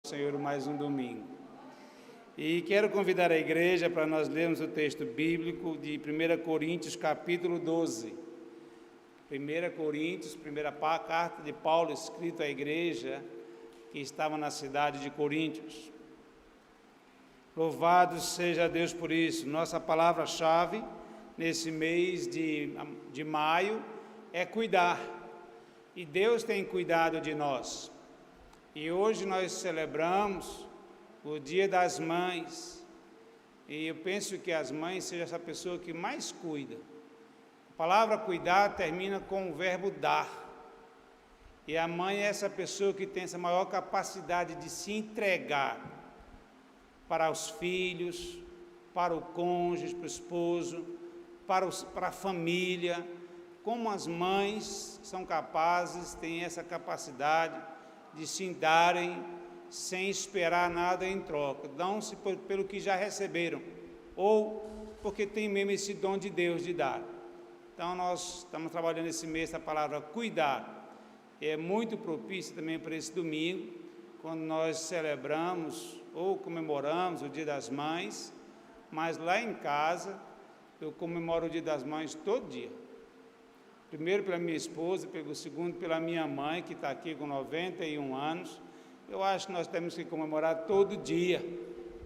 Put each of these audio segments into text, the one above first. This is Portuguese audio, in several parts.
Senhor, mais um domingo. E quero convidar a igreja para nós lermos o texto bíblico de 1 Coríntios, capítulo 12. 1 Coríntios, primeira carta de Paulo, escrita à igreja que estava na cidade de Coríntios. Louvado seja Deus por isso. Nossa palavra-chave nesse mês de maio é cuidar. E Deus tem cuidado de nós. E hoje nós celebramos o Dia das Mães. E eu penso que as mães sejam essa pessoa que mais cuida. A palavra cuidar termina com o verbo dar. E a mãe é essa pessoa que tem essa maior capacidade de se entregar para os filhos, para o cônjuge, para o esposo, para a família. Como as mães são capazes, têm essa capacidade de se darem sem esperar nada em troca. Dão-se pelo que já receberam, ou porque tem mesmo esse dom de Deus de dar. Então nós estamos trabalhando esse mês a palavra cuidar. É muito propício também para esse domingo, quando nós celebramos ou comemoramos o Dia das Mães, mas lá em casa eu comemoro o Dia das Mães todo dia. Primeiro pela minha esposa, segundo pela minha mãe, que está aqui com 91 anos. Eu acho que nós temos que comemorar todo dia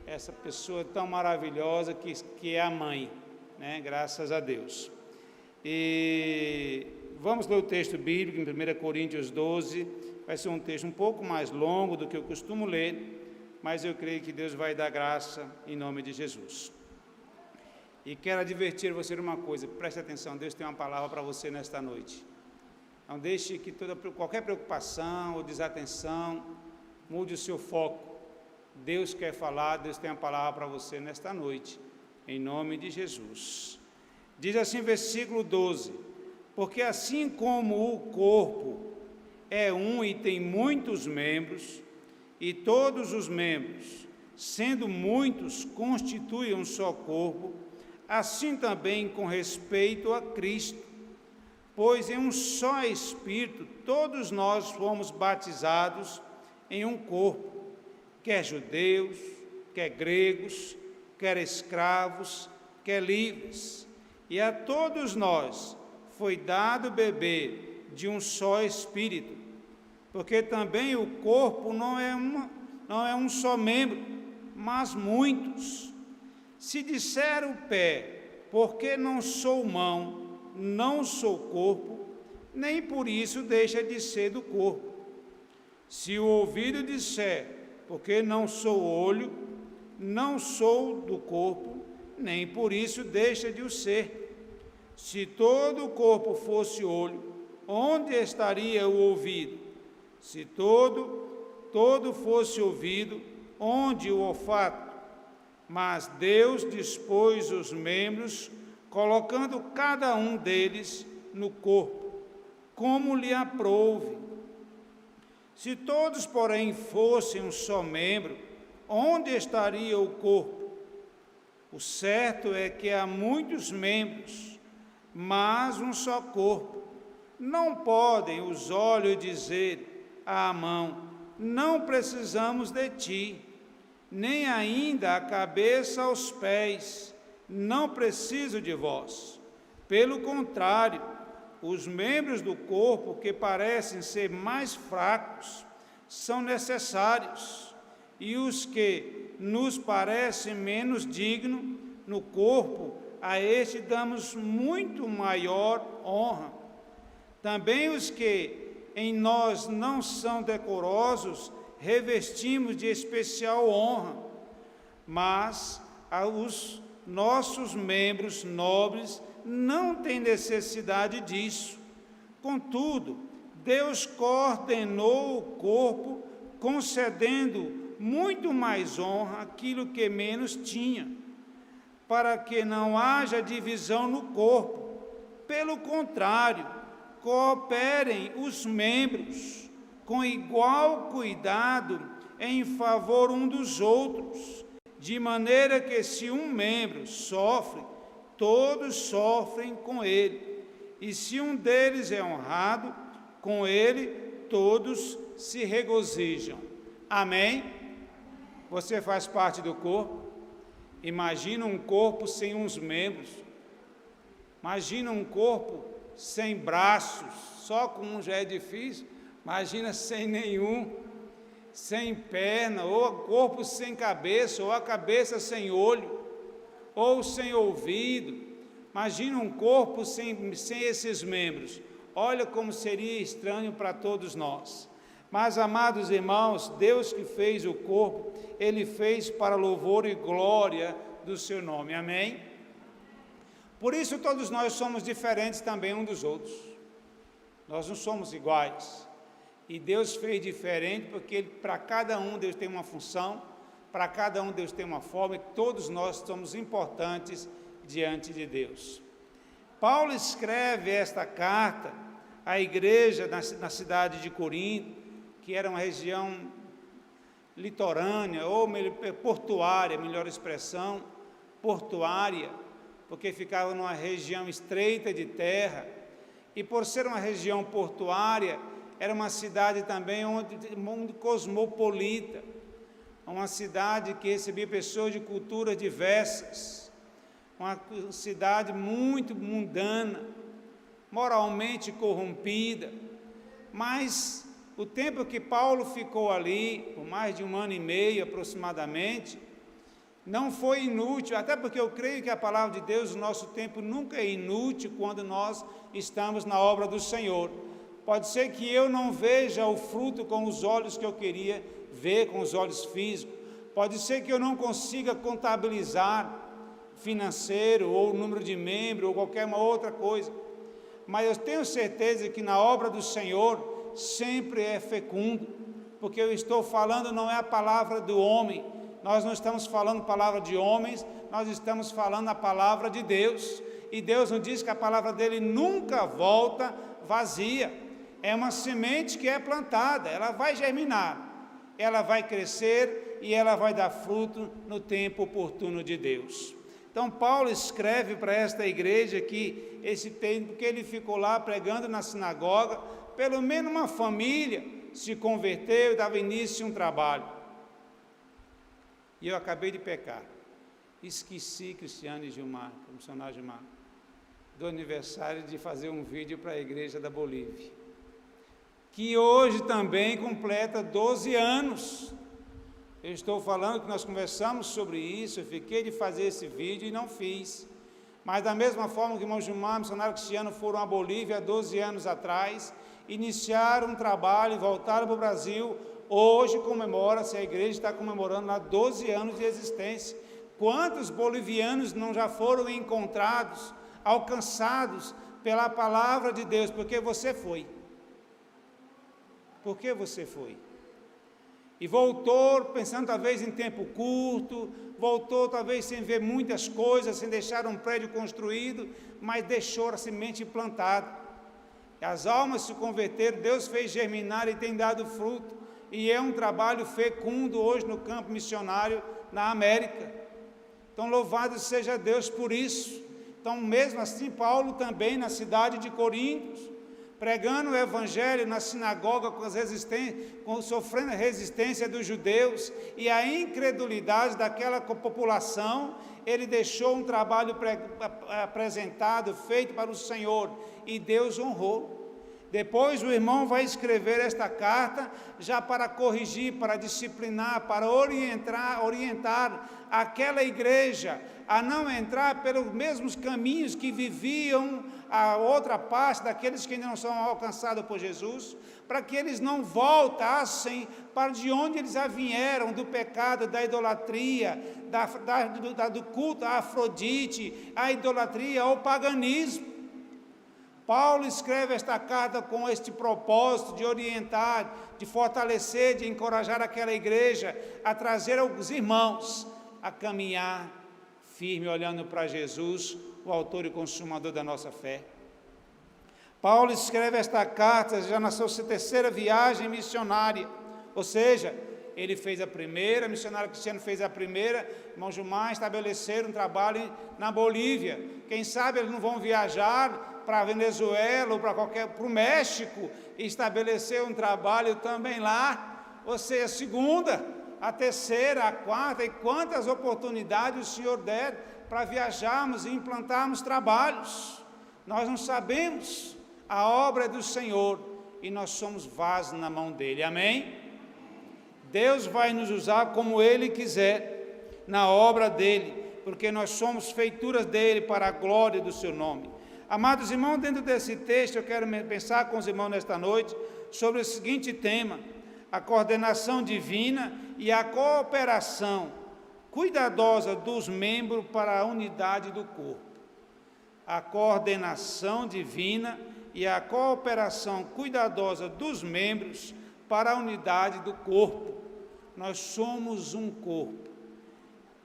essa pessoa tão maravilhosa que é a mãe, né? Graças a Deus. E vamos ler o texto bíblico em 1 Coríntios 12. Vai ser um texto um pouco mais longo do que eu costumo ler, mas eu creio que Deus vai dar graça em nome de Jesus. E quero advertir você de uma coisa, preste atenção, Deus tem uma palavra para você nesta noite. Não deixe que qualquer preocupação ou desatenção mude o seu foco. Deus quer falar, Deus tem uma palavra para você nesta noite, em nome de Jesus. Diz assim, versículo 12: porque assim como o corpo é um e tem muitos membros, e todos os membros, sendo muitos, constituem um só corpo, assim também com respeito a Cristo, pois em um só Espírito todos nós fomos batizados em um corpo, quer judeus, quer gregos, quer escravos, quer livres, e a todos nós foi dado beber de um só Espírito, porque também o corpo não é um só membro, mas muitos. Se disser o pé, porque não sou mão, não sou corpo, nem por isso deixa de ser do corpo. Se o ouvido disser, porque não sou olho, não sou do corpo, nem por isso deixa de o ser. Se todo o corpo fosse olho, onde estaria o ouvido? Se todo fosse ouvido, onde o olfato? Mas Deus dispôs os membros, colocando cada um deles no corpo, como lhe aprouve. Se todos, porém, fossem um só membro, onde estaria o corpo? O certo é que há muitos membros, mas um só corpo. Não podem os olhos dizer à mão, não precisamos de ti, nem ainda a cabeça aos pés, não preciso de vós. Pelo contrário, os membros do corpo que parecem ser mais fracos são necessários, e os que nos parecem menos dignos no corpo, a este damos muito maior honra. Também os que em nós não são decorosos, revestimos de especial honra, mas os nossos membros nobres não têm necessidade disso. Contudo, Deus coordenou o corpo, concedendo muito mais honra àquilo que menos tinha, para que não haja divisão no corpo. Pelo contrário, cooperem os membros com igual cuidado em favor um dos outros, de maneira que se um membro sofre, todos sofrem com ele, e se um deles é honrado, com ele todos se regozijam. Amém? você faz parte do corpo. Imagina um corpo sem uns membros. Imagina um corpo sem braços, só com um já é difícil. Imagina sem nenhum, sem perna, ou corpo sem cabeça, ou a cabeça sem olho, ou sem ouvido. Imagina um corpo sem esses membros. Olha como seria estranho para todos nós. Mas, amados irmãos, Deus que fez o corpo, Ele fez para louvor e glória do seu nome. Amém? Por isso todos nós somos diferentes também uns dos outros. Nós não somos iguais. E Deus fez diferente porque para cada um Deus tem uma função, para cada um Deus tem uma forma, e todos nós somos importantes diante de Deus. Paulo escreve esta carta à igreja na cidade de Corinto, que era uma região litorânea, ou portuária, melhor expressão, portuária, porque ficava numa região estreita de terra, e por ser uma região portuária, era uma cidade também onde cosmopolita, uma cidade que recebia pessoas de culturas diversas, uma cidade muito mundana, moralmente corrompida. Mas o tempo que Paulo ficou ali, por mais de 1 ano e meio aproximadamente, não foi inútil, até porque eu creio que a palavra de Deus, o nosso tempo nunca é inútil quando nós estamos na obra do Senhor. Pode ser que eu não veja o fruto com os olhos que eu queria ver, com os olhos físicos. Pode ser que eu não consiga contabilizar financeiro, ou o número de membros, ou qualquer uma outra coisa. Mas eu tenho certeza que na obra do Senhor sempre é fecundo, porque eu estou falando não é a palavra do homem, nós não estamos falando palavra de homens, nós estamos falando a palavra de Deus, e Deus nos diz que a palavra dele nunca volta vazia. É uma semente que é plantada, ela vai germinar, ela vai crescer e ela vai dar fruto no tempo oportuno de Deus. Então Paulo escreve para esta igreja que esse tempo que ele ficou lá pregando na sinagoga, pelo menos uma família se converteu e dava início a um trabalho. E eu acabei de pecar. Esqueci, Cristiano e Gilmar, o missionário Gilmar, do aniversário de fazer um vídeo para a igreja da Bolívia, que hoje também completa 12 anos. Eu estou falando que nós conversamos sobre isso, eu fiquei de fazer esse vídeo e não fiz. Mas da mesma forma que o irmão Gilmar e o missionário Cristiano foram à Bolívia há 12 anos atrás, iniciaram um trabalho e voltaram para o Brasil, hoje comemora-se, a igreja está comemorando lá 12 anos de existência. Quantos bolivianos não já foram encontrados, alcançados pela palavra de Deus? Porque você foi. Porque você foi. E voltou pensando talvez em tempo curto, voltou talvez sem ver muitas coisas, sem deixar um prédio construído, mas deixou a semente plantada. E as almas se converteram, Deus fez germinar e tem dado fruto. E é um trabalho fecundo hoje no campo missionário na América. Então louvado seja Deus por isso. Então mesmo assim Paulo também na cidade de Corinto, pregando o evangelho na sinagoga sofrendo a resistência dos judeus e a incredulidade daquela população, ele deixou um trabalho apresentado, feito para o Senhor, e Deus honrou. Depois o irmão vai escrever esta carta já para corrigir, para disciplinar, para orientar aquela igreja a não entrar pelos mesmos caminhos que viviam a outra parte daqueles que ainda não são alcançados por Jesus, para que eles não voltassem para de onde eles vieram, do pecado, da idolatria, do culto a Afrodite, a idolatria, ao paganismo. Paulo escreve esta carta com este propósito de orientar, de fortalecer, de encorajar aquela igreja a trazer os irmãos a caminhar firme, olhando para Jesus, o autor e consumador da nossa fé. Paulo escreve esta carta já na sua terceira viagem missionária, ou seja, ele fez a primeira, o missionário Cristiano fez a primeira, irmão Gilmar estabeleceram um trabalho na Bolívia. Quem sabe eles não vão viajar para a Venezuela ou para o México e estabelecer um trabalho também lá. Ou seja, a segunda, a terceira, a quarta, e quantas oportunidades o Senhor der para viajarmos e implantarmos trabalhos. Nós não sabemos, a obra é do Senhor e nós somos vasos na mão dEle, amém? Deus vai nos usar como Ele quiser, na obra dEle, porque nós somos feituras dEle para a glória do Seu nome. Amados irmãos, dentro desse texto, eu quero pensar com os irmãos nesta noite sobre o seguinte tema: a coordenação divina e a cooperação cuidadosa dos membros para a unidade do corpo. A coordenação divina e a cooperação cuidadosa dos membros para a unidade do corpo. Nós somos um corpo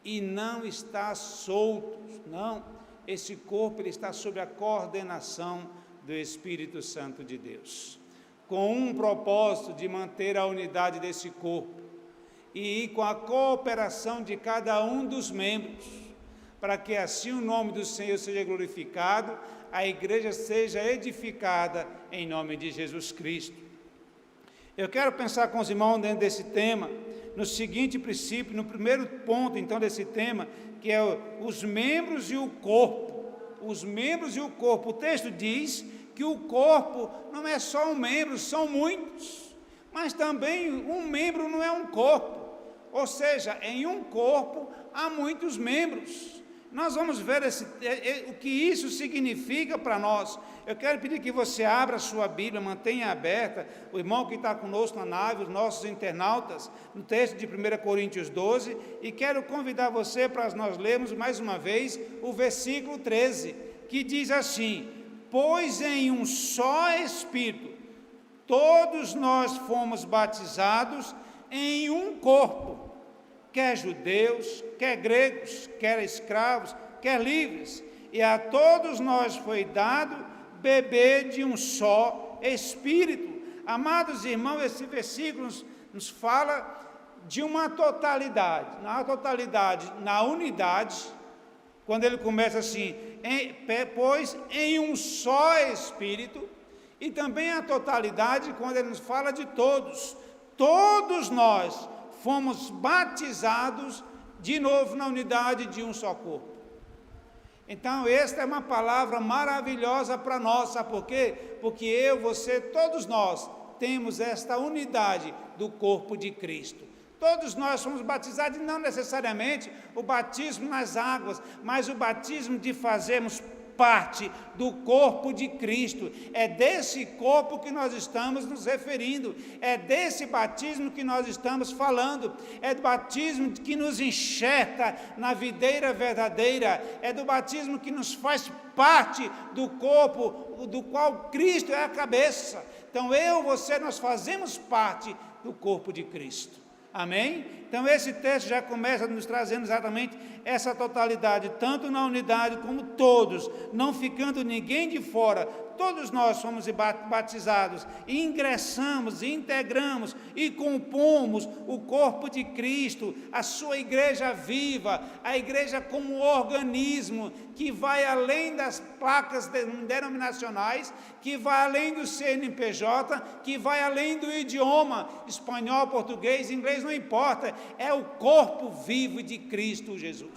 e não está solto, não. Esse corpo ele está sob a coordenação do Espírito Santo de Deus, com um propósito de manter a unidade desse corpo e com a cooperação de cada um dos membros, para que assim o nome do Senhor seja glorificado, a igreja seja edificada em nome de Jesus Cristo. Eu quero pensar com os irmãos dentro desse tema, no seguinte princípio, no primeiro ponto então desse tema, que é os membros e o corpo. Os membros e o corpo. O texto diz que o corpo não é só um membro, são muitos, mas também um membro não é um corpo, ou seja, em um corpo há muitos membros. Nós vamos ver o que isso significa para nós. Eu quero pedir que você abra a sua Bíblia, mantenha aberta, o irmão que está conosco na nave, os nossos internautas, no texto de 1 Coríntios 12, e quero convidar você para nós lermos mais uma vez o versículo 13, que diz assim: pois em um só Espírito, todos nós fomos batizados em um corpo, quer judeus, quer gregos, quer escravos, quer livres, e a todos nós foi dado beber de um só Espírito. Amados irmãos, esse versículo nos fala de uma totalidade, na unidade, quando ele começa assim, pois em um só Espírito, e também a totalidade, quando ele nos fala de todos nós fomos batizados de novo na unidade de um só corpo. Então, esta é uma palavra maravilhosa para nós, sabe por quê? Porque eu, você, todos nós temos esta unidade do corpo de Cristo. Todos nós somos batizados, não necessariamente o batismo nas águas, mas o batismo de fazermos parte do corpo de Cristo. É desse corpo que nós estamos nos referindo, é desse batismo que nós estamos falando, é do batismo que nos enxerta na videira verdadeira, é do batismo que nos faz parte do corpo do qual Cristo é a cabeça. Então você, nós fazemos parte do corpo de Cristo. Amém? Então esse texto já começa nos trazendo exatamente essa totalidade, tanto na unidade como todos, não ficando ninguém de fora. Todos nós somos batizados, e ingressamos, e integramos, e compomos o corpo de Cristo, a sua igreja viva, a igreja como organismo, que vai além das placas denominacionais, que vai além do CNPJ, que vai além do idioma, espanhol, português, inglês, não importa, é o corpo vivo de Cristo Jesus.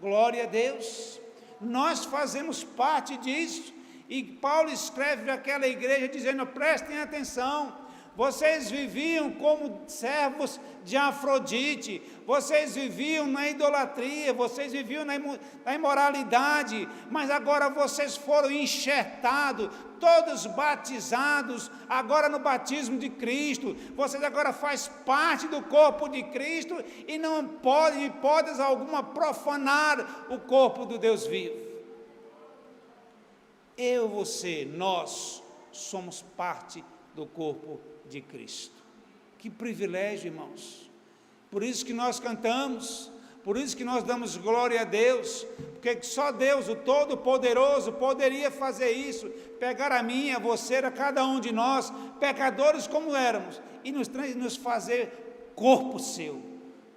Glória a Deus, nós fazemos parte disso. E Paulo escreve àquela igreja dizendo: prestem atenção, vocês viviam como servos de Afrodite, vocês viviam na idolatria, vocês viviam na imoralidade, mas agora vocês foram enxertados, todos batizados, agora no batismo de Cristo, vocês agora fazem parte do corpo de Cristo e não podem, em hipótese alguma, profanar o corpo do Deus vivo. Eu, você, nós somos parte do corpo de Cristo. Que privilégio, irmãos. Por isso que nós cantamos, por isso que nós damos glória a Deus, porque só Deus, o Todo-Poderoso, poderia fazer isso, pegar a mim, a você, a cada um de nós, pecadores como éramos, e nos fazer corpo seu,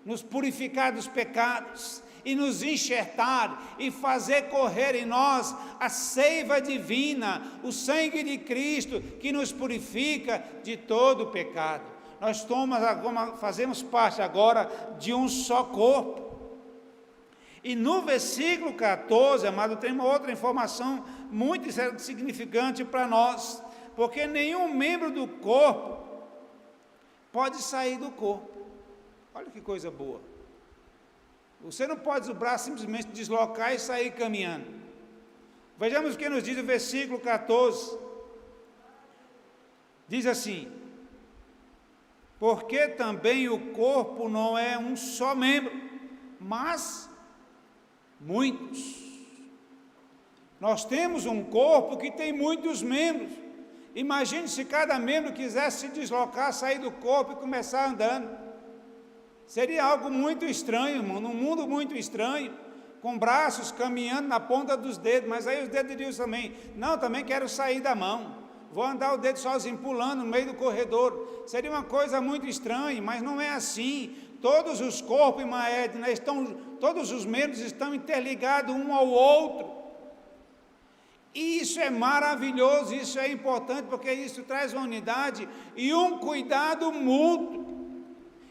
nos purificar dos pecados, e nos enxertar, e fazer correr em nós a seiva divina, o sangue de Cristo, que nos purifica de todo o pecado. Nós fazemos parte agora de um só corpo. E no versículo 14, amado, tem uma outra informação muito significante para nós, porque nenhum membro do corpo pode sair do corpo. Olha que coisa boa. Você não pode o braço simplesmente deslocar e sair caminhando. Vejamos o que nos diz o versículo 14. Diz assim: porque também o corpo não é um só membro, mas muitos. Nós temos um corpo que tem muitos membros. Imagine se cada membro quisesse se deslocar, sair do corpo e começar andando. Seria algo muito estranho, irmão, num mundo muito estranho, com braços caminhando na ponta dos dedos, mas aí os dedos diriam também, não, também quero sair da mão, vou andar o dedo sozinho, pulando no meio do corredor. Seria uma coisa muito estranha, mas não é assim. Todos os corpos, todos os membros estão interligados um ao outro. E isso é maravilhoso, isso é importante, porque isso traz uma unidade e um cuidado mútuo.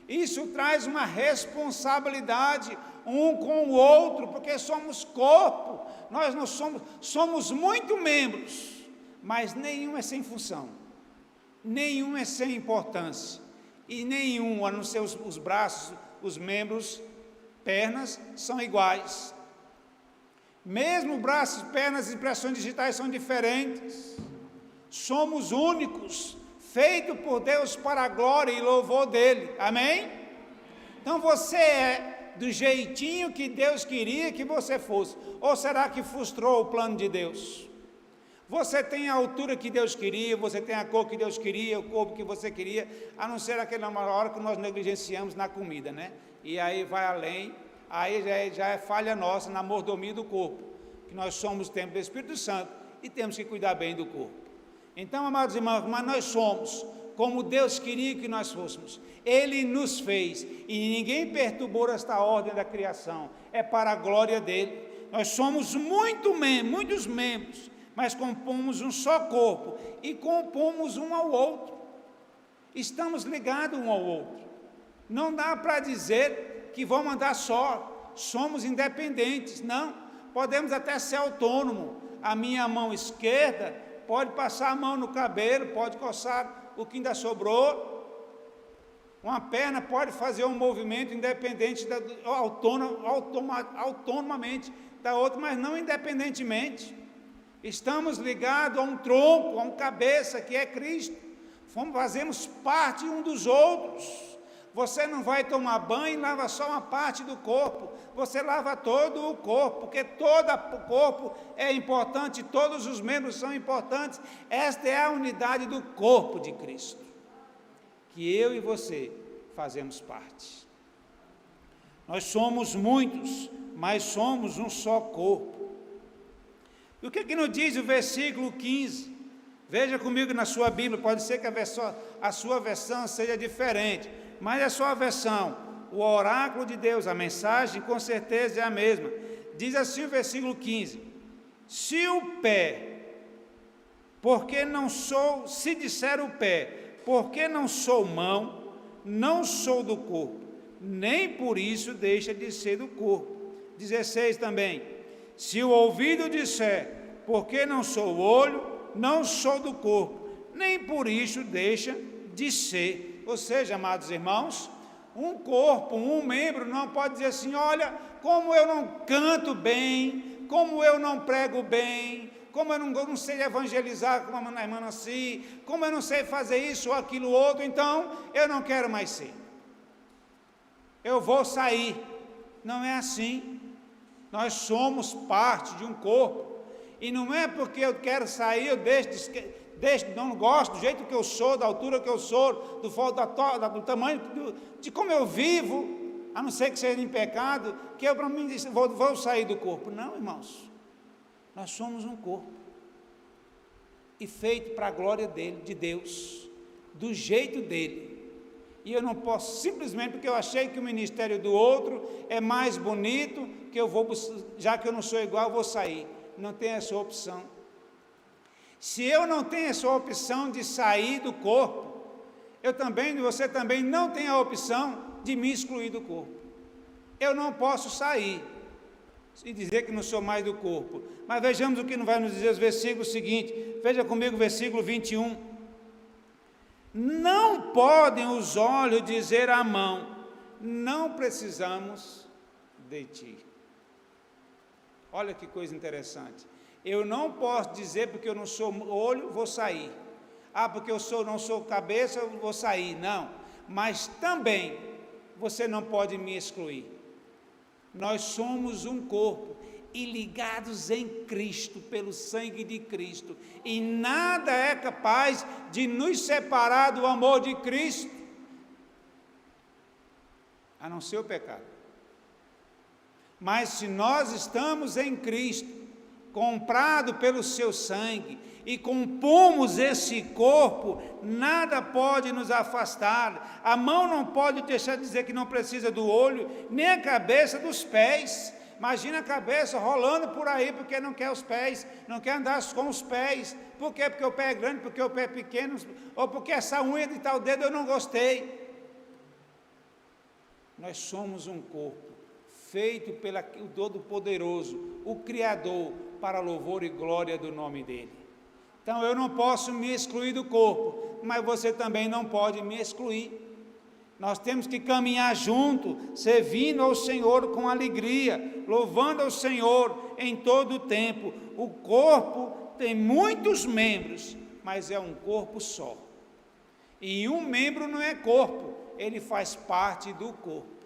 Isso traz uma responsabilidade um com o outro, porque somos corpo. Nós não somos muito membros, mas nenhum é sem função, nenhum é sem importância, e nenhum, a não ser os braços, os membros, pernas, são iguais. Mesmo braços, pernas e impressões digitais são diferentes. Somos únicos, feito por Deus para a glória e louvor dele. Amém? Então você é do jeitinho que Deus queria que você fosse, ou será que frustrou o plano de Deus? Você tem a altura que Deus queria, você tem a cor que Deus queria, o corpo que você queria, a não ser aquela hora que nós negligenciamos na comida, né? E aí vai além, aí já é falha nossa na mordomia do corpo, que nós somos templo do Espírito Santo e temos que cuidar bem do corpo. Então, amados irmãos, mas nós somos como Deus queria que nós fôssemos. Ele nos fez e ninguém perturbou esta ordem da criação, é para a glória dele. Nós somos muitos membros, mas compomos um só corpo e compomos um ao outro. Estamos ligados um ao outro. Não dá para dizer que vamos andar só, somos independentes, não. Podemos até ser autônomos. A minha mão esquerda pode passar a mão no cabelo, pode coçar o que ainda sobrou. Uma perna pode fazer um movimento independente, autonomamente da outra, mas não independentemente. Estamos ligados a um tronco, a uma cabeça que é Cristo. Fazemos parte um dos outros. Você não vai tomar banho e lava só uma parte do corpo. Você lava todo o corpo, porque todo o corpo é importante, todos os membros são importantes. Esta é a unidade do corpo de Cristo, que eu e você fazemos parte. Nós somos muitos, mas somos um só corpo. E o que nos diz o versículo 15? Veja comigo na sua Bíblia, pode ser que a sua versão seja diferente, mas a sua versão, o oráculo de Deus, a mensagem, com certeza é a mesma. Diz assim o versículo 15: se o pé, se disser o pé, porque não sou mão, não sou do corpo, nem por isso deixa de ser do corpo. 16 também: se o ouvido disser, porque não sou olho, não sou do corpo, nem por isso deixa de ser. Ou seja, amados irmãos, um corpo, um membro não pode dizer assim, olha, como eu não canto bem, como eu não prego bem, como eu não sei evangelizar como a irmã Nancy, como eu não sei fazer isso ou aquilo outro, então eu não quero mais ser. Eu vou sair. Não é assim. Nós somos parte de um corpo. E não é porque eu quero sair, eu não gosto do jeito que eu sou, da altura que eu sou, do tamanho, de como eu vivo, a não ser que seja em pecado, que eu para mim vou sair do corpo. Não, irmãos, nós somos um corpo, e feito para a glória dele, de Deus, do jeito dele. E eu não posso, simplesmente porque eu achei que o ministério do outro é mais bonito, que eu vou, já que eu não sou igual, eu vou sair. Não tem essa opção. Se eu não tenho essa opção de sair do corpo, você também não tem a opção de me excluir do corpo. Eu não posso sair e dizer que não sou mais do corpo. Mas vejamos o que vai nos dizer os versículos seguintes. Veja comigo o versículo 21. Não podem os olhos dizer à mão, não precisamos de ti. Olha que coisa interessante. Eu não posso dizer porque eu não sou olho, vou sair. Porque eu não sou cabeça, eu vou sair. Não. Mas também você não pode me excluir. Nós somos um corpo e ligados em Cristo, pelo sangue de Cristo. E nada é capaz de nos separar do amor de Cristo, a não ser o pecado. Mas se nós estamos em Cristo, comprado pelo seu sangue, e compomos esse corpo, nada pode nos afastar. A mão não pode deixar de dizer que não precisa do olho, nem a cabeça dos pés. Imagina a cabeça rolando por aí, porque não quer os pés, não quer andar com os pés. Por quê? Porque o pé é grande, porque o pé é pequeno, ou porque essa unha de tal dedo eu não gostei. Nós somos um corpo, feito pelo Todo-Poderoso, o Criador, para louvor e glória do nome dEle. Então eu não posso me excluir do corpo, mas você também não pode me excluir. Nós temos que caminhar junto, servindo ao Senhor com alegria, louvando ao Senhor em todo o tempo. O corpo tem muitos membros, mas é um corpo só. E um membro não é corpo, ele faz parte do corpo.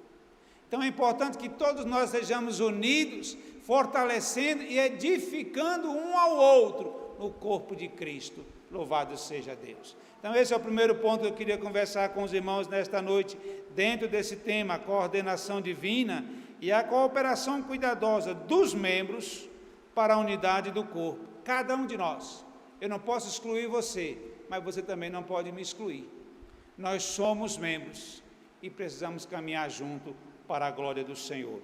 Então é importante que todos nós sejamos unidos, fortalecendo e edificando um ao outro no corpo de Cristo. Louvado seja Deus. Então esse é o primeiro ponto que eu queria conversar com os irmãos nesta noite, dentro desse tema, a coordenação divina e a cooperação cuidadosa dos membros para a unidade do corpo. Cada um de nós. Eu não posso excluir você, mas você também não pode me excluir. Nós somos membros e precisamos caminhar junto para a glória do Senhor.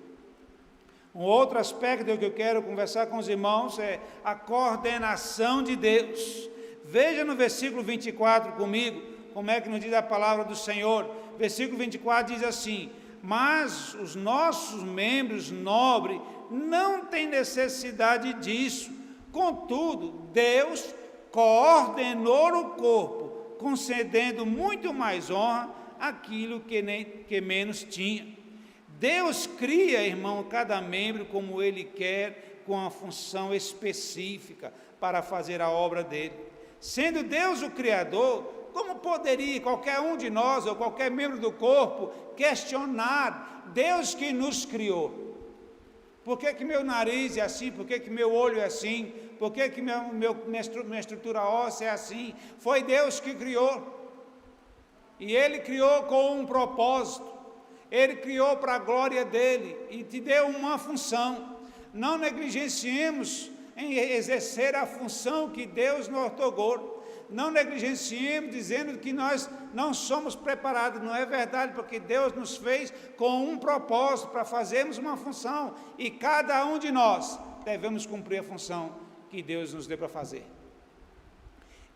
Um outro aspecto que eu quero conversar com os irmãos é a coordenação de Deus. Veja no versículo 24 comigo, como é que nos diz a palavra do Senhor. Versículo 24 diz assim: mas os nossos membros nobres não têm necessidade disso. Contudo, Deus coordenou o corpo, concedendo muito mais honra àquilo que menos tinha. Deus cria, irmão, cada membro como Ele quer, com a função específica para fazer a obra dEle. Sendo Deus o Criador, como poderia qualquer um de nós, ou qualquer membro do corpo, questionar Deus que nos criou? Por que meu nariz é assim? Por que meu olho é assim? Por que minha estrutura óssea é assim? Foi Deus que criou. E Ele criou com um propósito. Ele criou para a glória dEle e te deu uma função. Não negligenciemos em exercer a função que Deus nos otorgou. Não negligenciemos dizendo que nós não somos preparados. Não é verdade, porque Deus nos fez com um propósito para fazermos uma função. E cada um de nós devemos cumprir a função que Deus nos deu para fazer.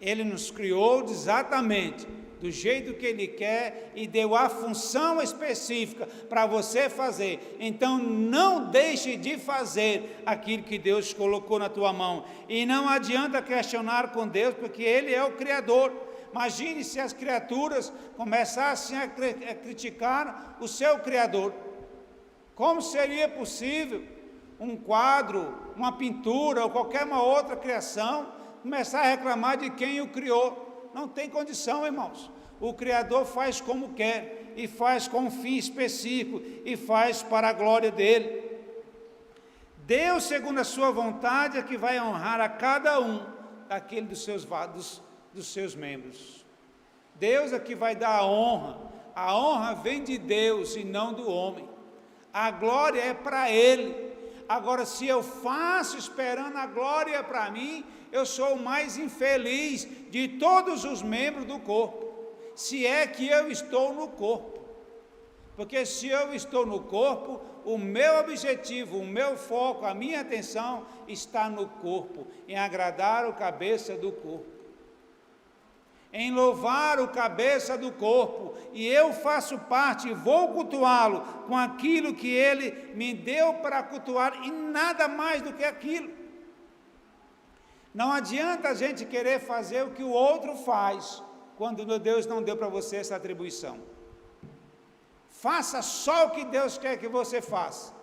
Ele nos criou exatamente do jeito que Ele quer e deu a função específica para você fazer. Então não deixe de fazer aquilo que Deus colocou na tua mão. E não adianta questionar com Deus, porque Ele é o Criador. Imagine se as criaturas começassem a criticar o seu Criador. Como seria possível um quadro, uma pintura ou qualquer uma outra criação começar a reclamar de quem o criou? Não tem condição, irmãos. O Criador faz como quer, e faz com um fim específico, e faz para a glória dEle. Deus, segundo a sua vontade, é que vai honrar a cada um daquele dos seus membros. Deus é que vai dar a honra vem de Deus e não do homem. A glória é para Ele. Agora, se eu faço esperando a glória para mim, eu sou o mais infeliz de todos os membros do corpo, se é que eu estou no corpo. Porque se eu estou no corpo, o meu objetivo, o meu foco, a minha atenção está no corpo, em agradar o cabeça do corpo. em louvar o cabeça do corpo, e eu faço parte e vou cultuá-lo com aquilo que ele me deu para cultuar, e nada mais do que aquilo. Não adianta a gente querer fazer o que o outro faz, quando Deus não deu para você essa atribuição. Faça só o que Deus quer que você faça,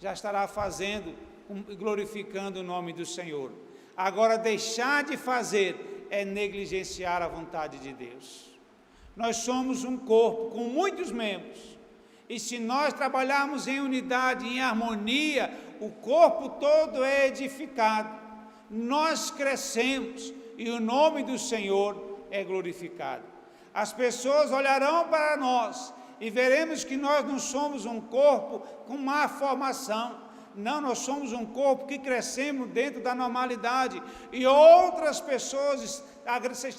já estará fazendo e glorificando o nome do Senhor. Agora, deixar de fazer é negligenciar a vontade de Deus. Nós somos um corpo com muitos membros, e se nós trabalharmos em unidade, em harmonia, o corpo todo é edificado, nós crescemos e o nome do Senhor é glorificado. As pessoas olharão para nós e veremos que nós não somos um corpo com má formação. Não, nós somos um corpo que crescemos dentro da normalidade, e outras pessoas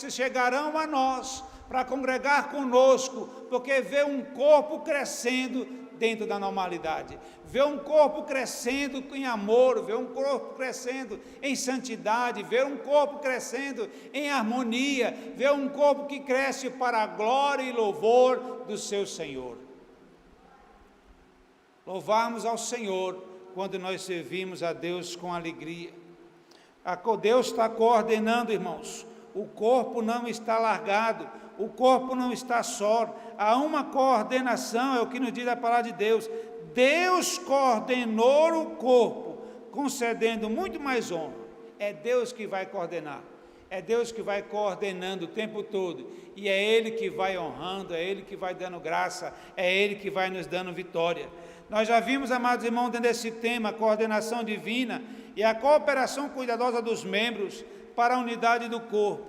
chegarão a nós para congregar conosco, porque vê um corpo crescendo dentro da normalidade, vê um corpo crescendo em amor, vê um corpo crescendo em santidade, vê um corpo crescendo em harmonia, vê um corpo que cresce para a glória e louvor do seu Senhor. Louvamos ao Senhor quando nós servimos a Deus com alegria. Deus está coordenando, irmãos. O corpo não está largado, o corpo não está só. Há uma coordenação, é o que nos diz a palavra de Deus. Deus coordenou o corpo, concedendo muito mais honra. É Deus que vai coordenar. É Deus que vai coordenando o tempo todo. E é Ele que vai honrando, é Ele que vai dando graça, é Ele que vai nos dando vitória. Nós já vimos, amados irmãos, dentro desse tema, a coordenação divina e a cooperação cuidadosa dos membros para a unidade do corpo.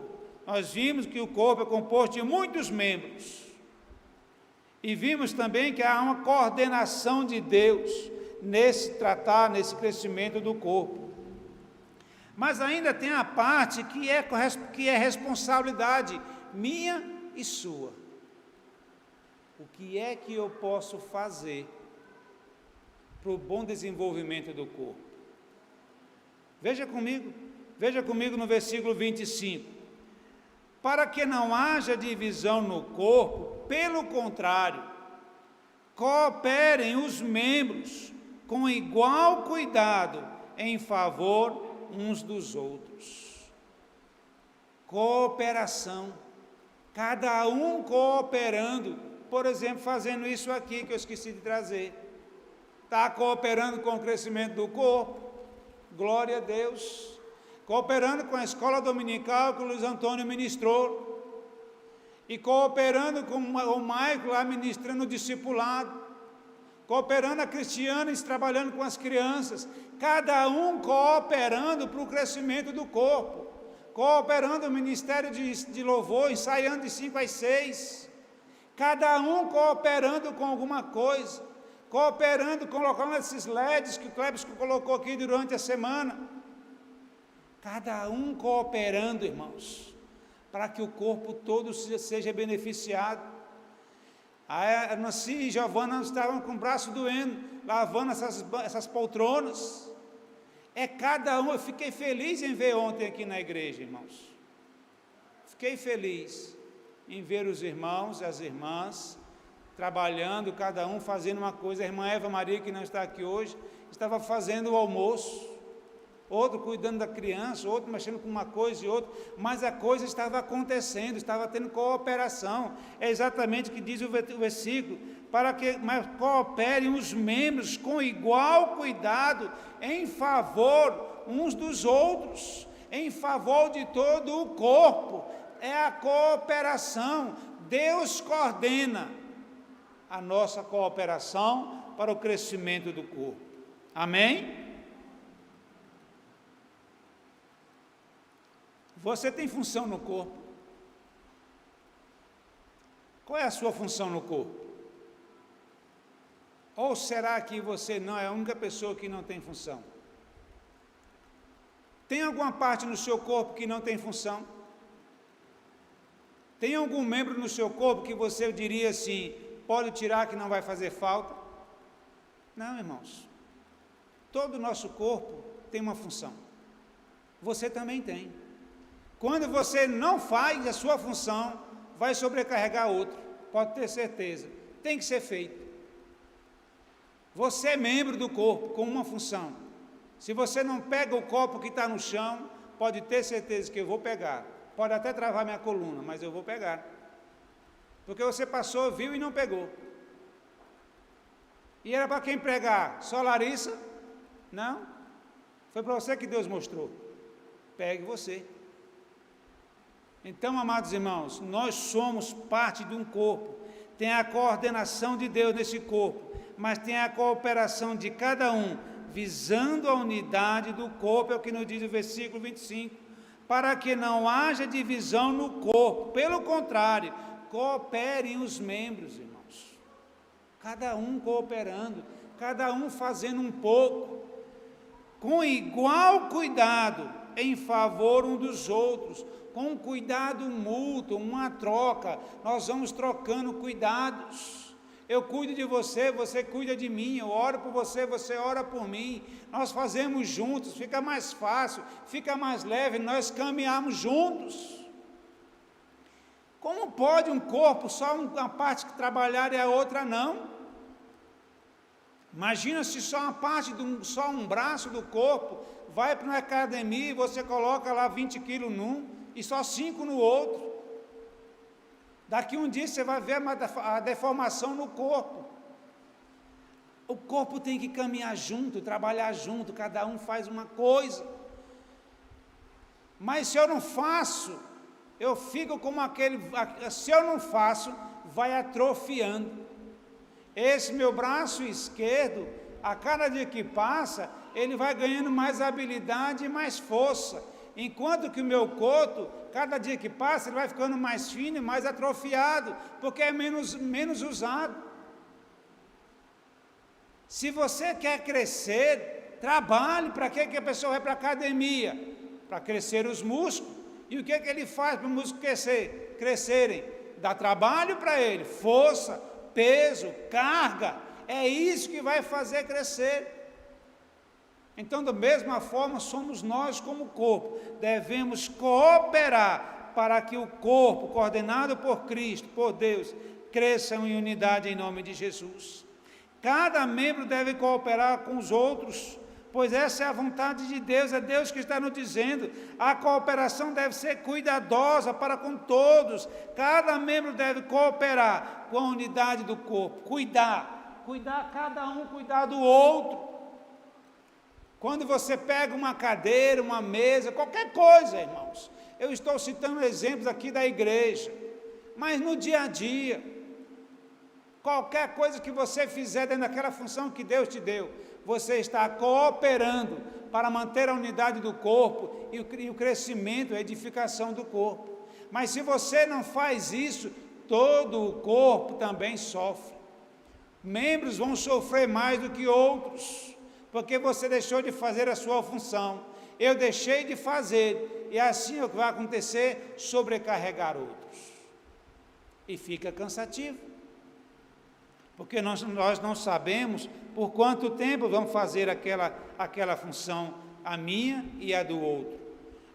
Nós vimos que o corpo é composto de muitos membros. E vimos também que há uma coordenação de Deus nesse tratar, nesse crescimento do corpo. Mas ainda tem a parte que é responsabilidade minha e sua. O que é que eu posso fazer para o bom desenvolvimento do corpo? Veja comigo no versículo 25. Para que não haja divisão no corpo, pelo contrário, cooperem os membros com igual cuidado em favor uns dos outros. Cooperação, cada um cooperando, por exemplo, fazendo isso aqui que eu esqueci de trazer, está cooperando com o crescimento do corpo, glória a Deus, cooperando com a escola dominical que o Luiz Antônio ministrou, e cooperando com o Maico lá ministrando o discipulado, cooperando a Cristianes trabalhando com as crianças, cada um cooperando para o crescimento do corpo, cooperando o ministério de louvor, ensaiando de 5 às 6, cada um cooperando com alguma coisa, cooperando, colocando esses LEDs que o Clebs colocou aqui durante a semana, cada um cooperando, irmãos, para que o corpo todo seja beneficiado. A Nancy e Giovana estavam com o braço doendo, lavando essas poltronas. É cada um. Eu fiquei feliz em ver ontem aqui na igreja, irmãos. Fiquei feliz em ver os irmãos e as irmãs trabalhando, cada um fazendo uma coisa. A irmã Eva Maria, que não está aqui hoje, estava fazendo o almoço, outro cuidando da criança, outro mexendo com uma coisa e outra, mas a coisa estava acontecendo, estava tendo cooperação. É exatamente o que diz o versículo, para que cooperem os membros com igual cuidado, em favor uns dos outros, em favor de todo o corpo. É a cooperação. Deus coordena a nossa cooperação para o crescimento do corpo. Amém? Você tem função no corpo. Qual é a sua função no corpo? Ou será que você não é a única pessoa que não tem função? Tem alguma parte no seu corpo que não tem função? Tem algum membro no seu corpo que você diria assim, pode tirar que não vai fazer falta? Não, irmãos. Todo o nosso corpo tem uma função. Você também tem. Quando você não faz a sua função, vai sobrecarregar outro, pode ter certeza, tem que ser feito. Você é membro do corpo, com uma função. Se você não pega o copo que está no chão, pode ter certeza que eu vou pegar. Pode até travar minha coluna, mas eu vou pegar. Porque você passou, viu e não pegou. E era para quem pregar? Só Larissa? Não. Foi para você que Deus mostrou. Pegue você. Então, amados irmãos, nós somos parte de um corpo. Tem a coordenação de Deus nesse corpo, mas tem a cooperação de cada um, visando a unidade do corpo, é o que nos diz o versículo 25, para que não haja divisão no corpo. Pelo contrário, cooperem os membros, irmãos. Cada um cooperando, cada um fazendo um pouco, com igual cuidado, em favor um dos outros, com um cuidado mútuo, uma troca. Nós vamos trocando cuidados. Eu cuido de você, você cuida de mim, eu oro por você, você ora por mim. Nós fazemos juntos, fica mais fácil, fica mais leve, nós caminhamos juntos. Como pode um corpo, só uma parte que trabalhar e a outra não? Imagina se só uma parte, só um braço do corpo vai para uma academia e você coloca lá 20 quilos num e só 5 no outro. Daqui um dia você vai ver a deformação no corpo. O corpo tem que caminhar junto, trabalhar junto, cada um faz uma coisa. Mas se eu não faço, eu fico como se eu não faço, vai atrofiando. Esse meu braço esquerdo, a cada dia que passa, ele vai ganhando mais habilidade e mais força. Enquanto que o meu coto, cada dia que passa, ele vai ficando mais fino e mais atrofiado, porque é menos usado. Se você quer crescer, trabalhe. Para que a pessoa vai para a academia? Para crescer os músculos. E o que ele faz para os músculos crescerem? Dá trabalho para ele, força, peso, carga. É isso que vai fazer crescer. Então, da mesma forma, somos nós como corpo, devemos cooperar para que o corpo, coordenado por Cristo, por Deus, cresça em unidade em nome de Jesus. Cada membro deve cooperar com os outros, pois essa é a vontade de Deus, é Deus que está nos dizendo. A cooperação deve ser cuidadosa para com todos, cada membro deve cooperar com a unidade do corpo, cuidar cada um, cuidar do outro. Quando você pega uma cadeira, uma mesa, qualquer coisa, irmãos, eu estou citando exemplos aqui da igreja, mas no dia a dia, qualquer coisa que você fizer dentro daquela função que Deus te deu, você está cooperando para manter a unidade do corpo e o crescimento, a edificação do corpo. Mas se você não faz isso, todo o corpo também sofre. Membros vão sofrer mais do que outros, porque você deixou de fazer a sua função. Eu deixei de fazer, e assim o que vai acontecer? Sobrecarregar outros. E fica cansativo, porque nós não sabemos por quanto tempo vamos fazer aquela função, a minha e a do outro.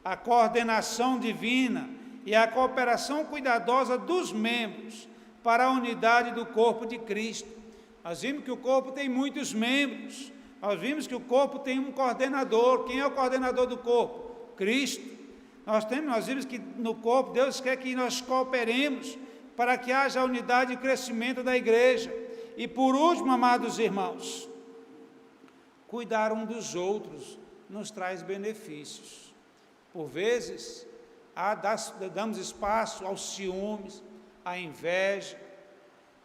A coordenação divina e a cooperação cuidadosa dos membros para a unidade do corpo de Cristo. Nós vimos que o corpo tem muitos membros, nós vimos que o corpo tem um coordenador. Quem é o coordenador do corpo? Cristo. Nós vimos que no corpo Deus quer que nós cooperemos para que haja unidade e crescimento da igreja. E por último, amados irmãos, cuidar um dos outros nos traz benefícios. Por vezes, damos espaço aos ciúmes, à inveja,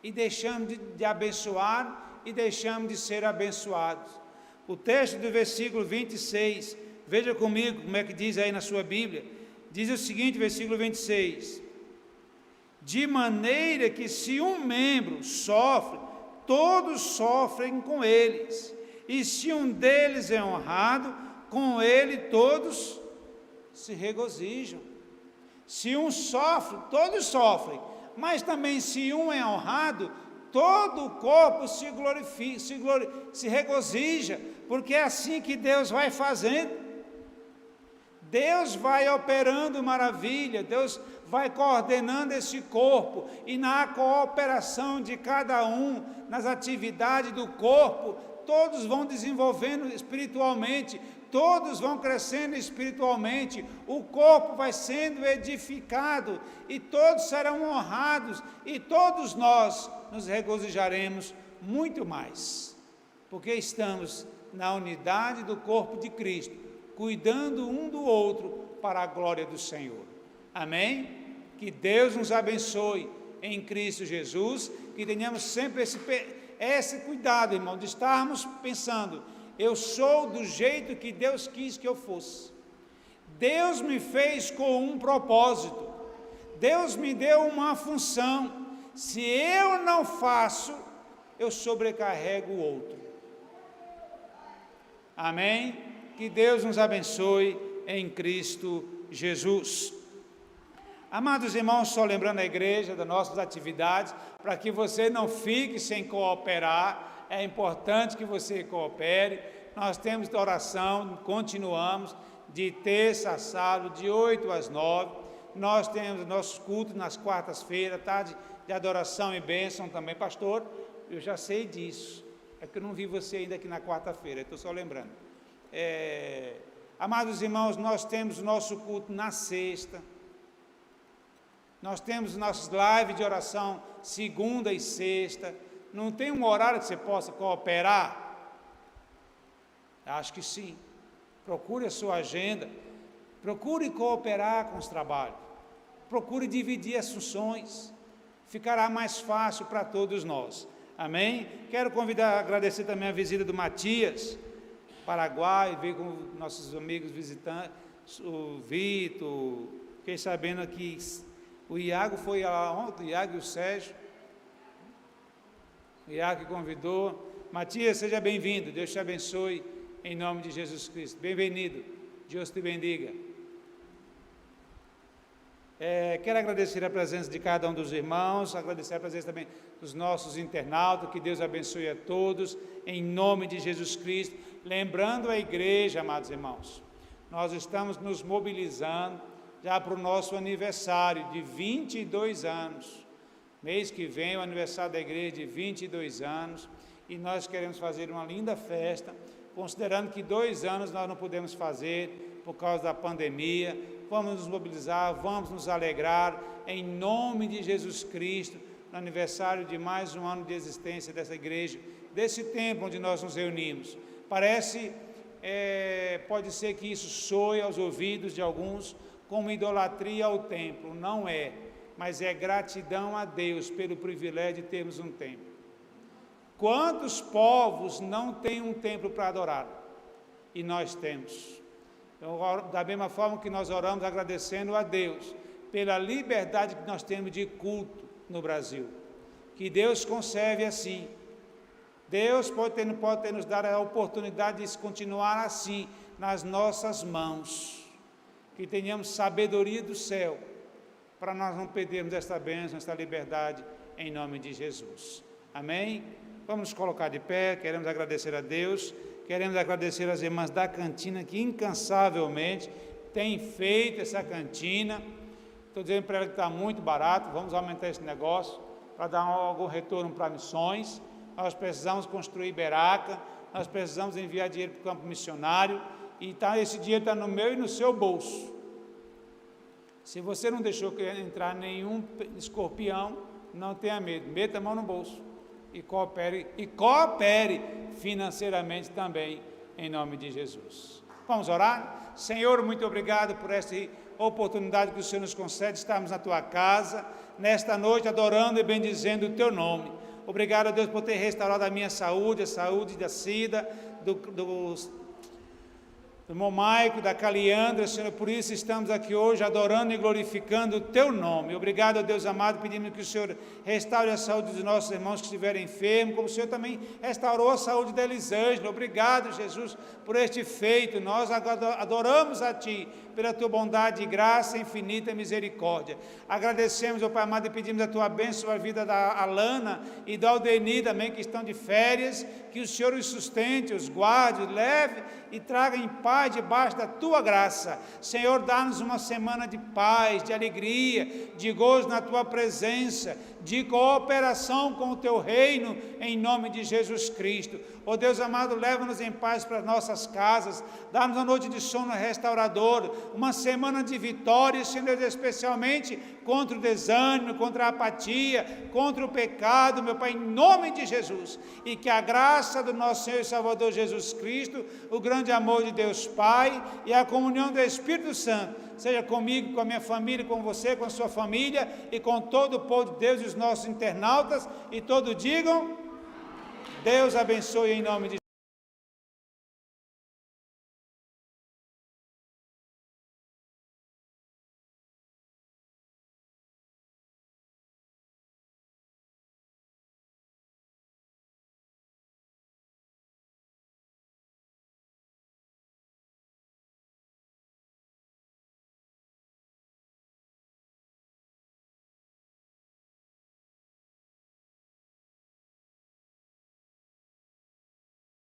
e deixamos de abençoar e deixamos de ser abençoados. O texto do versículo 26, veja comigo como é que diz aí na sua Bíblia, diz o seguinte, versículo 26, de maneira que se um membro sofre, todos sofrem com eles, e se um deles é honrado, com ele todos se regozijam. Se um sofre, todos sofrem, mas também se um é honrado, todo o corpo se glorifica, se regozija, porque é assim que Deus vai fazendo. Deus vai operando maravilha, Deus vai coordenando esse corpo, e na cooperação de cada um, nas atividades do corpo, todos vão desenvolvendo espiritualmente, todos vão crescendo espiritualmente, o corpo vai sendo edificado, e todos serão honrados, e todos nós nos regozijaremos muito mais, porque estamos na unidade do corpo de Cristo, cuidando um do outro para a glória do Senhor. Amém? Que Deus nos abençoe em Cristo Jesus, que tenhamos sempre esse cuidado, irmão, de estarmos pensando, eu sou do jeito que Deus quis que eu fosse. Deus me fez com um propósito, Deus me deu uma função, se eu não faço, eu sobrecarrego o outro. Amém? Que Deus nos abençoe em Cristo Jesus. Amados irmãos, só lembrando a igreja das nossas atividades, para que você não fique sem cooperar, é importante que você coopere. Nós temos oração, continuamos, de terça a sábado, de 8 às 9. Nós temos nossos cultos nas quartas-feiras, tarde de adoração e bênção também. Pastor, eu já sei disso, é que eu não vi você ainda aqui na quarta-feira, estou só lembrando. Amados irmãos, nós temos o nosso culto na sexta, nós temos nossas lives de oração segunda e sexta. Não tem um horário que você possa cooperar? Acho que sim. Procure a sua agenda, procure cooperar com os trabalhos, procure dividir as funções, ficará mais fácil para todos nós. Amém? Quero agradecer também a visita do Matias, Paraguai, veio com nossos amigos visitantes, o Vitor. Fiquei sabendo que o Iago foi lá ontem, o Iago e o Sérgio. O Iago que convidou. Matias, seja bem-vindo, Deus te abençoe, em nome de Jesus Cristo. Bem-vindo, Deus te bendiga. Quero agradecer a presença de cada um dos irmãos, agradecer a presença também dos nossos internautas, que Deus abençoe a todos, em nome de Jesus Cristo. Lembrando a igreja, amados irmãos, nós estamos nos mobilizando já para o nosso aniversário de 22 anos. Mês que vem, o aniversário da igreja de 22 anos, e nós queremos fazer uma linda festa, considerando que 2 anos nós não podemos fazer por causa da pandemia. Vamos nos mobilizar, vamos nos alegrar, em nome de Jesus Cristo, no aniversário de mais um ano de existência dessa igreja, desse templo onde nós nos reunimos. Pode ser que isso soe aos ouvidos de alguns como idolatria ao templo. Não é, mas é gratidão a Deus pelo privilégio de termos um templo. Quantos povos não têm um templo para adorar? E nós temos. Então, da mesma forma que nós oramos agradecendo a Deus pela liberdade que nós temos de culto no Brasil, que Deus conserve assim. Deus pode ter nos dado a oportunidade de continuar assim nas nossas mãos, que tenhamos sabedoria do céu, para nós não perdermos esta bênção, esta liberdade, em nome de Jesus. Amém? Vamos nos colocar de pé, queremos agradecer a Deus, queremos agradecer às irmãs da cantina, que incansavelmente têm feito essa cantina. Estou dizendo para ela que está muito barato, vamos aumentar esse negócio, para dar algum retorno para missões. Nós precisamos construir beraca, nós precisamos enviar dinheiro para o campo missionário, e esse dinheiro está no meu e no seu bolso. Se você não deixou entrar nenhum escorpião, não tenha medo, meta a mão no bolso e coopere financeiramente também, em nome de Jesus. Vamos orar? Senhor, muito obrigado por esta oportunidade que o Senhor nos concede de estarmos na Tua casa, nesta noite adorando e bendizendo o Teu nome. Obrigado, Deus, por ter restaurado a minha saúde, a saúde da Cida, do irmão Maico, da Caliandra, Senhor. Por isso estamos aqui hoje adorando e glorificando o Teu nome. Obrigado, Deus amado, pedimos que o Senhor restaure a saúde dos nossos irmãos que estiverem enfermos, como o Senhor também restaurou a saúde da Elisângela. Obrigado, Jesus, por este feito. Nós adoramos a Ti pela Tua bondade e graça infinita e misericórdia. Agradecemos, ó Pai amado, e pedimos a Tua bênção sobre a vida da Alana e da Aldeni também, que estão de férias, que o Senhor os sustente, os guarde, os leve e traga em paz Pai, debaixo da Tua graça. Senhor, dá-nos uma semana de paz, de alegria, de gozo na Tua presença, de cooperação com o Teu reino, em nome de Jesus Cristo. Ó Deus amado, leva-nos em paz para nossas casas, dá-nos uma noite de sono restaurador, uma semana de vitórias, Senhor, especialmente contra o desânimo, contra a apatia, contra o pecado, meu Pai, em nome de Jesus. E que a graça do nosso Senhor e Salvador Jesus Cristo, o grande amor de Deus Pai e a comunhão do Espírito Santo, seja comigo, com a minha família, com você, com a sua família e com todo o povo de Deus e os nossos internautas, e todos digam, Deus abençoe em nome de